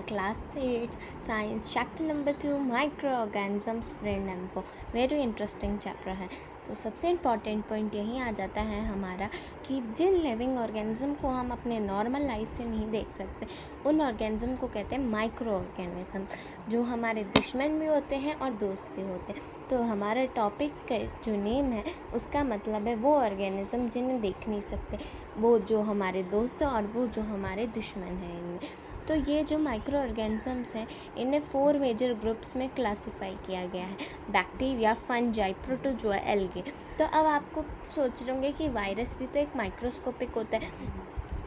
class 8 science chapter number 2 microorganisms friend and वो very interesting chapter है। तो सबसे इम्पॉर्टेंट पॉइंट यही आ जाता है हमारा कि जिन लिविंग ऑर्गेनिज्म को हम अपने नॉर्मल लाइफ से नहीं देख सकते उन ऑर्गेनिज्म को कहते हैं माइक्रो ऑर्गेनिज्म, जो हमारे दुश्मन भी होते हैं और दोस्त भी होते हैं। तो हमारे टॉपिक का जो नेम है उसका मतलब है वो ऑर्गेनिज्म जिन्हें देख नहीं सकते, वो जो हमारे दोस्त हैं और वो जो हमारे दुश्मन हैं इनमें। तो ये जो माइक्रो ऑर्गेनिजम्स हैं इन्हें 4 मेजर ग्रुप्स में क्लासिफाई किया गया है: बैक्टीरिया, फंजाई, प्रोटोजोआ, एल्गे। तो अब आपको सोच रहे होंगे कि वायरस भी तो एक माइक्रोस्कोपिक होता है,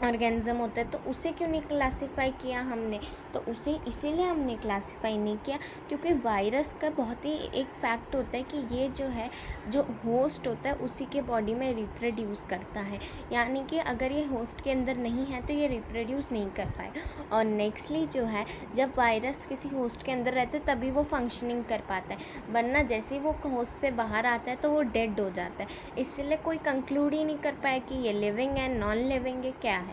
ऑर्गेनिज्म होता है, तो उसे क्यों नहीं क्लासिफाई किया हमने? तो उसे इसीलिए हमने क्लासिफाई नहीं किया क्योंकि वायरस का बहुत ही एक फैक्ट होता है कि ये जो है जो होस्ट होता है उसी के बॉडी में रिप्रोड्यूस करता है, यानी कि अगर ये होस्ट के अंदर नहीं है तो ये रिप्रोड्यूस नहीं कर पाए। और नेक्स्टली जो है जब वायरस किसी होस्ट के अंदर रहता है तभी वो फंक्शनिंग कर पाता है, वरना जैसे ही वो होस्ट से बाहर आता है तो वो डेड हो जाता है। इसलिए कोई कंक्लूड ही नहीं कर पाया कि ये लिविंग है, नॉन लिविंग है, क्या है।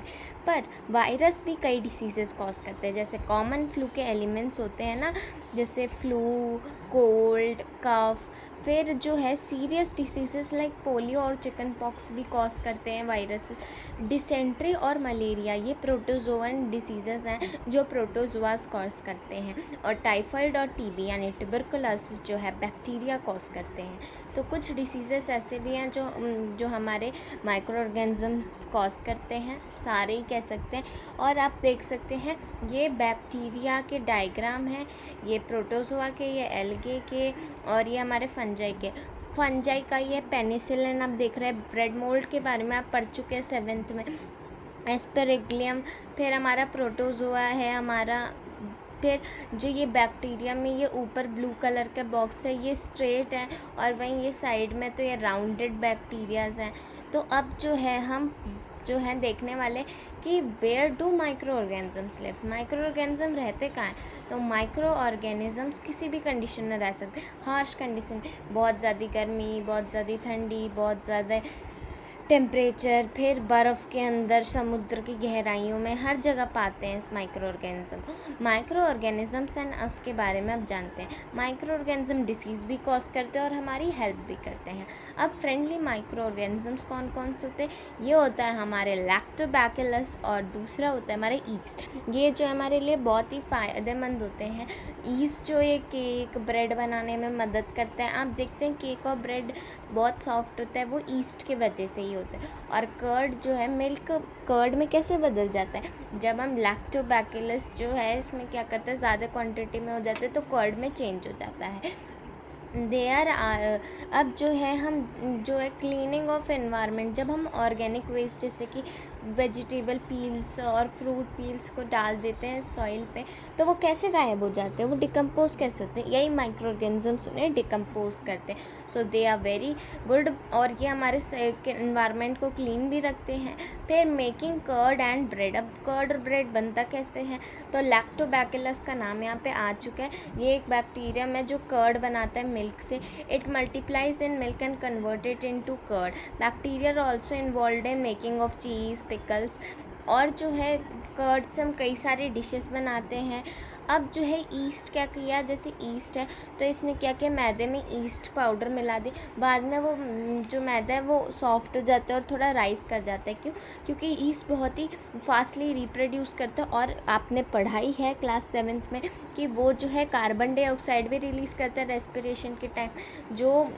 पर वायरस भी कई डिसीज़ेस कॉज करते हैं, जैसे कॉमन फ्लू के एलिमेंट्स होते हैं ना, जैसे फ्लू, कोल्ड, कफ। फिर जो है सीरियस डिसीज़ेस लाइक पोलियो और चिकन पॉक्स भी कॉज करते हैं वायरस। डिसेंट्री और मलेरिया ये प्रोटोजोअन डिसीज़ेस हैं जो प्रोटोजोआस कॉज करते हैं। और टाइफाइड और टीबी यानी ट्यूबरकुलोसिस जो है बैक्टीरिया कॉज करते हैं। तो कुछ डिसीज़ेस ऐसे भी हैं जो हमारे माइक्रो ऑर्गेनिजम्स कॉज करते हैं, सारे ही कह सकते हैं। और आप देख सकते हैं ये बैक्टीरिया के डायग्राम है, ये प्रोटोजोआ के, ये एल्गे के, और ये हमारे फंजाई के। फंजाई का ये पेनिसिलिन आप देख रहे हैं, ब्रेड मोल्ड के बारे में आप पढ़ चुके हैं 7th में, एस्पेरेगिलियम। फिर हमारा प्रोटोजोआ है हमारा। फिर जो ये बैक्टीरिया में ये ऊपर ब्लू कलर का बॉक्स है ये स्ट्रेट है, और वहीं ये साइड में तो ये राउंडेड बैक्टीरियाज हैं। तो अब जो है हम जो है देखने वाले कि where do microorganisms live, microorganism रहते कहाँ हैं। तो माइक्रो ऑर्गेनिजम्स किसी भी कंडीशन में रह सकते हैं, हार्श कंडीशन, बहुत ज़्यादा गर्मी, बहुत ज़्यादा ठंडी, बहुत ज़्यादा टेम्परेचर, फिर बर्फ़ के अंदर, समुद्र की गहराइयों में, हर जगह पाते हैं इस माइक्रो ऑर्गेनिज्म को। माइक्रो ऑर्गेनिजम्स एंड अस के बारे में अब जानते हैं। माइक्रो ऑर्गेनिज्म डिसीज़ भी कॉज करते हैं और हमारी हेल्प भी करते हैं। अब फ्रेंडली माइक्रो ऑर्गेनिजम्स कौन कौन से होते हैं? ये होता है हमारे लैक्टोबैसिलस, और दूसरा होता है हमारे ईस्ट। ये जो हमारे लिए बहुत ही फ़ायदेमंद होते हैं। ईस्ट जो ये केक, ब्रेड बनाने में मदद करता है। आप देखते हैं केक और ब्रेड बहुत सॉफ्ट होता है, वो ईस्ट की वजह से ही होता है। और कर्ड जो है, मिल्क कर्ड में कैसे बदल जाता है? जब हम लैक्टोबैसिलस जो है इसमें क्या करते हैं, ज़्यादा क्वांटिटी में हो जाते हैं तो कर्ड में चेंज हो जाता है। अब जो है हम जो है क्लीनिंग ऑफ एनवायरनमेंट, जब हम ऑर्गेनिक वेस्ट जैसे कि वेजिटेबल पील्स और फ्रूट पील्स को डाल देते हैं सॉइल पे तो वो कैसे गायब हो जाते हैं, वो डिकम्पोज कैसे होते हैं? यही माइक्रो ऑर्गेनिजम्स उन्हें डिकम्पोज करते हैं। सो दे आर वेरी गुड, और ये हमारे एनवायरनमेंट को क्लीन भी रखते हैं। फिर मेकिंग कर्ड एंड ब्रेड, अब कर्ड और ब्रेड बनता कैसे है? तो लैक्टोबैसिलस का नाम यहाँ पे आ चुका है। ये एक बैक्टीरियम है जो कर्ड बनाता है मिल्क से। It multiplies in milk and converted into curd. Bacteria are also involve in making of cheese, pickles. और जो है कर्ड से हम कई सारे डिशेस बनाते हैं। अब जो है ईस्ट क्या किया, जैसे ईस्ट है तो इसने क्या किया, मैदे में ईस्ट पाउडर मिला दी, बाद में वो जो मैदा है वो सॉफ्ट हो जाता है और थोड़ा राइस कर जाता है। क्यों? क्योंकि ईस्ट बहुत ही फास्टली रिप्रोड्यूस करता है, और आपने पढ़ाई है क्लास 7th में कि वो जो है कार्बन डाइऑक्साइड भी रिलीज़ करता है रेस्पिरेशन के टाइम, जो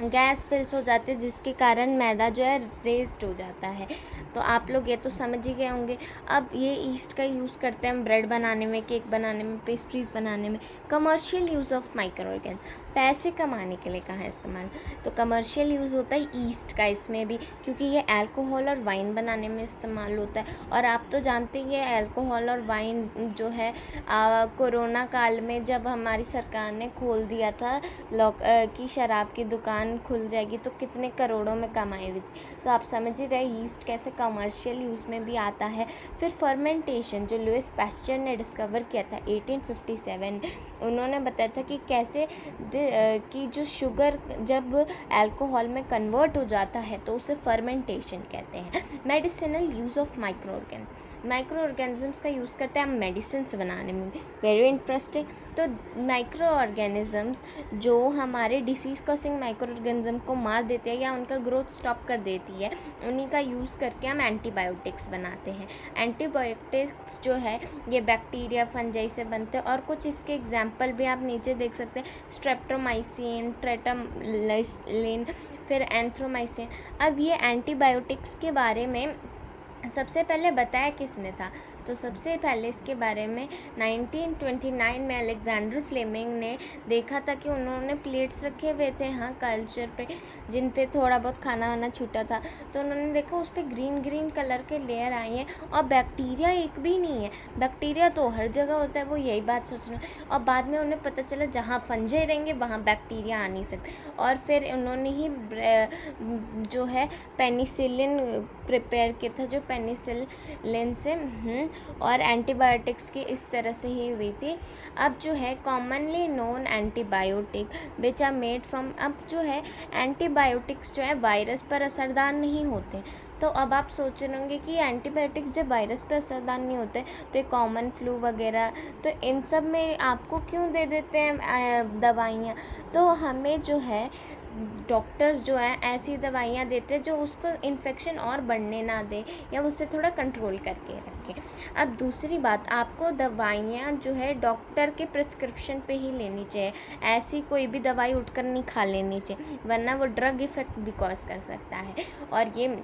गैस फिल्स हो जाते हैं जिसके कारण मैदा जो है रेस्ड हो जाता है। तो आप लोग ये तो समझ ही गए होंगे। अब ये ईस्ट का यूज़ करते हैं हम ब्रेड बनाने में, केक बनाने में, पेस्ट्रीज़ बनाने में। Commercial use of micro organism, पैसे कमाने के लिए कहाँ इस्तेमाल? तो कमर्शियल यूज़ होता है ईस्ट का इसमें भी, क्योंकि ये अल्कोहल और वाइन बनाने में इस्तेमाल होता है। और आप तो जानते ही हैं अल्कोहल और वाइन जो है कोरोना काल में जब हमारी सरकार ने खोल दिया था कि शराब की दुकान खुल जाएगी तो कितने करोड़ों में कमाई हुई थी। तो आप समझ ही रहे ईस्ट कैसे कमर्शियल यूज़ में भी आता है। फिर फर्मेंटेशन जो लुइस पैस्चर ने डिस्कवर किया था 1857, उन्होंने बताया था कि कैसे कि जो शुगर जब अल्कोहल में कन्वर्ट हो जाता है तो उसे फर्मेंटेशन कहते हैं। Medicinal use of micro organism, micro organisms का यूज़ करते हैं हम मेडिसिन्स बनाने में। Very interesting. तो माइक्रो ऑर्गेनिजम्स जो हमारे डिसीज़ कॉजिंग माइक्रो ऑर्गेनिज्म को मार देते हैं या उनका ग्रोथ स्टॉप कर देती है, उन्हीं का यूज़ करके हम एंटीबायोटिक्स बनाते हैं। एंटीबायोटिक्स जो है ये बैक्टीरिया फंजाई से बनते हैं, और कुछ इसके एग्जाम्पल भी आप नीचे देख सकते हैं, स्ट्रेप्टोमाइसिन, ट्रेटामाइसिन, फिर एंथ्रोमाइसिन। अब ये एंटीबायोटिक्स के बारे में सबसे पहले बताया किसने था? तो सबसे पहले इसके बारे में 1929 में अलेक्जेंडर फ्लेमिंग ने देखा था कि उन्होंने प्लेट्स रखे हुए थे हाँ कल्चर पे, जिन पे थोड़ा बहुत खाना वाना छूटा था, तो उन्होंने देखा उस पर ग्रीन कलर के लेयर आई हैं और बैक्टीरिया एक भी नहीं है। बैक्टीरिया तो हर जगह होता है, वो यही बात सोचना। और बाद में उन्हें पता चला जहाँ फंजे रहेंगे वहाँ बैक्टीरिया आ नहीं सकते, और फिर उन्होंने ही जो है पेनिसिलिन प्रिपेयर किया था, जो पेनिसिलिन से और एंटीबायोटिक्स की इस तरह से ही हुई थी। अब जो है commonly known antibiotic which are made from, अब जो है एंटीबायोटिक्स जो है वायरस पर असरदार नहीं होते। तो अब आप सोच रहे होंगे कि एंटीबायोटिक्स जब वायरस पर असरदार नहीं होते तो कॉमन फ्लू वगैरह, तो इन सब में आपको क्यों दे देते हैं दवाइयाँ? तो हमें जो है डॉक्टर्स जो हैं ऐसी दवाइयाँ देते हैं जो उसको इन्फेक्शन और बढ़ने ना दे या उससे थोड़ा कंट्रोल करके रखें। अब दूसरी बात, आपको दवाइयाँ जो है डॉक्टर के प्रिस्क्रिप्शन पे ही लेनी चाहिए, ऐसी कोई भी दवाई उठकर नहीं खा लेनी चाहिए, वरना वो ड्रग इफ़ेक्ट भी कॉज कर सकता है। और ये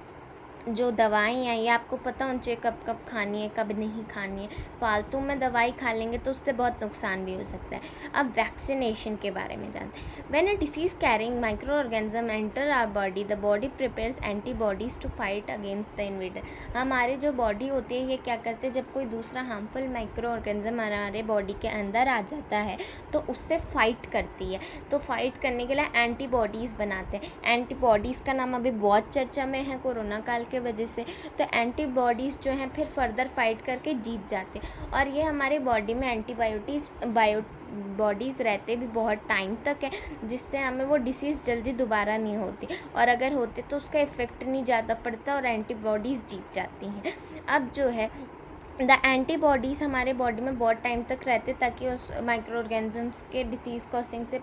जो दवाई हैं ये आपको पता होना चाहिए कब कब खानी है कब नहीं खानी है। फालतू में दवाई खा लेंगे तो उससे बहुत नुकसान भी हो सकता है। अब वैक्सीनेशन के बारे में जानते हैं। When a disease carrying micro organism enter our body, the body prepares antibodies to fight against the invader. हमारी जो बॉडी होती है ये क्या करते हैं, जब कोई दूसरा हार्मफुल माइक्रो ऑर्गेनिज्म हमारे बॉडी के अंदर आ जाता है तो उससे फाइट करती है। तो फाइट करने के लिए एंटीबॉडीज़ बनाते हैं। एंटीबॉडीज़ का नाम अभी बहुत चर्चा में है कोरोना काल के वजह से। तो एंटीबॉडीज़ जो हैं फिर फर्दर फाइट करके जीत जाते हैं, और ये हमारी बॉडी में बॉडीज़ रहते भी बहुत टाइम तक है, जिससे हमें वो डिसीज़ जल्दी दोबारा नहीं होती, और अगर होते तो उसका इफ़ेक्ट नहीं ज़्यादा पड़ता और एंटीबॉडीज़ जीत जाती हैं। अब जो है द एंटीबॉडीज़ हमारे बॉडी में बहुत टाइम तक रहते ताकि उस माइक्रो ऑर्गेनिजम्स के डिसीज़ कॉजिंग से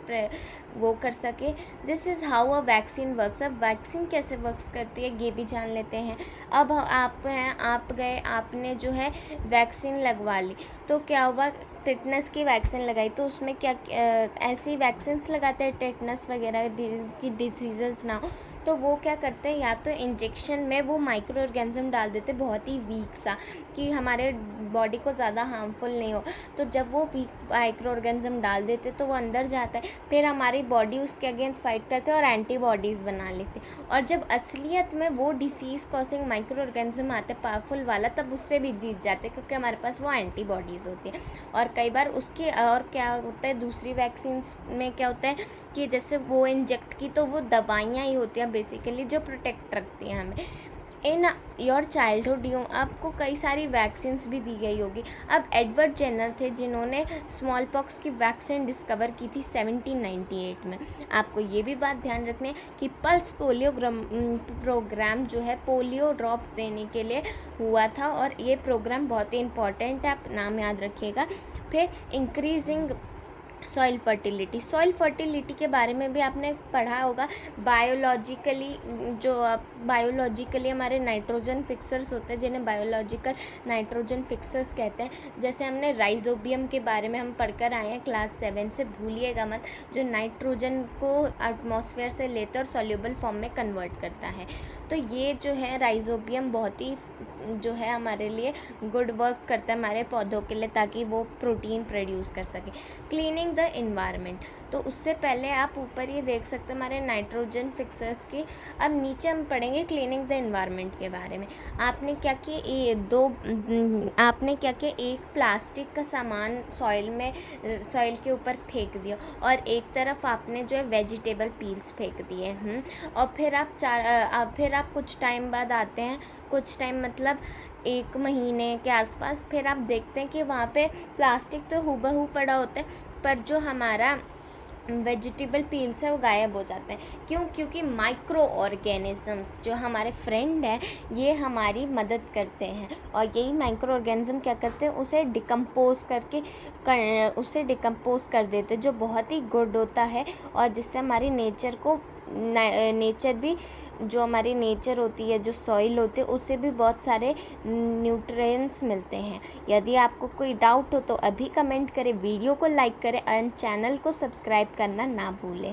वो कर सके। This is how a vaccine works. अब वैक्सीन कैसे वर्क्स करती है ये भी जान लेते हैं। अब आप गए, आपने जो है वैक्सीन लगवा ली, तो क्या हुआ, टेटनस की वैक्सीन लगाई, तो उसमें क्या ऐसी वैक्सीन्स लगाते हैं टेटनस वगैरह की डिसीज़ेस ना हो, तो वो क्या करते हैं, या तो इंजेक्शन में वो माइक्रो ऑर्गेनिज्म डाल देते बहुत ही वीक सा कि हमारे बॉडी को ज़्यादा हार्मफुल नहीं हो। तो जब वो वीक माइक्रो ऑर्गेनिज्म डाल देते तो वो अंदर जाता है, फिर हमारी बॉडी उसके अगेंस्ट फाइट करते हैं और एंटीबॉडीज़ बना लेते। और जब असलियत में वो डिसीज़ कॉजिंग माइक्रो ऑर्गेनिज्म आते पावरफुल वाला, तब उससे भी जीत जाते क्योंकि हमारे पास वो एंटीबॉडीज़ होती है। और कई बार उसके और क्या होता है, दूसरी वैक्सीन्स में क्या होता है कि जैसे वो इंजेक्ट की तो वो दवाइयाँ ही होती हैं बेसिकली जो प्रोटेक्ट रखती हैं हमें। इन योर चाइल्डहुड यू आपको कई सारी वैक्सीन्स भी दी गई होगी। अब एडवर्ड जेनर थे जिन्होंने स्मॉल पॉक्स की वैक्सीन डिस्कवर की थी 1798 में। आपको ये भी बात ध्यान रखनी है कि पल्स पोलियो प्रोग्राम जो है पोलियो ड्रॉप्स देने के लिए हुआ था, और ये प्रोग्राम बहुत ही इंपॉर्टेंट है, आप नाम याद रखिएगा। फिर इंक्रीजिंग सॉइल फर्टिलिटी के बारे में भी आपने पढ़ा होगा। बायोलॉजिकली हमारे नाइट्रोजन फिक्सर्स होते हैं जिन्हें बायोलॉजिकल नाइट्रोजन फिक्सर्स कहते हैं। जैसे हमने राइजोबियम के बारे में हम पढ़कर आए हैं क्लास 7 से, भूलिएगा मत, जो नाइट्रोजन को एटमॉस्फेयर से लेते और सॉल्युबल फॉर्म में कन्वर्ट करता है। तो ये जो है राइजोबियम बहुत ही जो है हमारे लिए गुड वर्क करता है हमारे पौधों के लिए, ताकि वो प्रोटीन प्रोड्यूस कर सके। क्लीनिंग द इन्वायरमेंट, तो उससे पहले आप ऊपर ये देख सकते हैं हमारे नाइट्रोजन फिक्सर्स की। अब नीचे हम पढ़ेंगे क्लीनिंग द इन्वायरमेंट के बारे में। आपने क्या किया, एक प्लास्टिक का सामान सॉइल के ऊपर फेंक दिया, और एक तरफ आपने जो है वेजिटेबल पील्स फेंक दिए। और फिर आप कुछ टाइम बाद आते हैं, कुछ टाइम मतलब 1 महीने के आसपास, फिर आप देखते हैं कि वहाँ पे प्लास्टिक तो हूबहू पड़ा होता है, पर जो हमारा वेजिटेबल पील्स है वो गायब हो जाते हैं। क्यों? क्योंकि माइक्रो ऑर्गेनिजम्स जो हमारे फ्रेंड हैं ये हमारी मदद करते हैं, और यही माइक्रो ऑर्गेनिज्म क्या करते हैं, उसे डिकम्पोज कर देते हैं, जो बहुत ही गुड होता है, और जिससे हमारी नेचर भी, जो हमारी नेचर होती है, जो सॉइल होती है, उससे भी बहुत सारे न्यूट्रिएंट्स मिलते हैं। यदि आपको कोई डाउट हो तो अभी कमेंट करें, वीडियो को लाइक करें, एंड चैनल को सब्सक्राइब करना ना भूलें।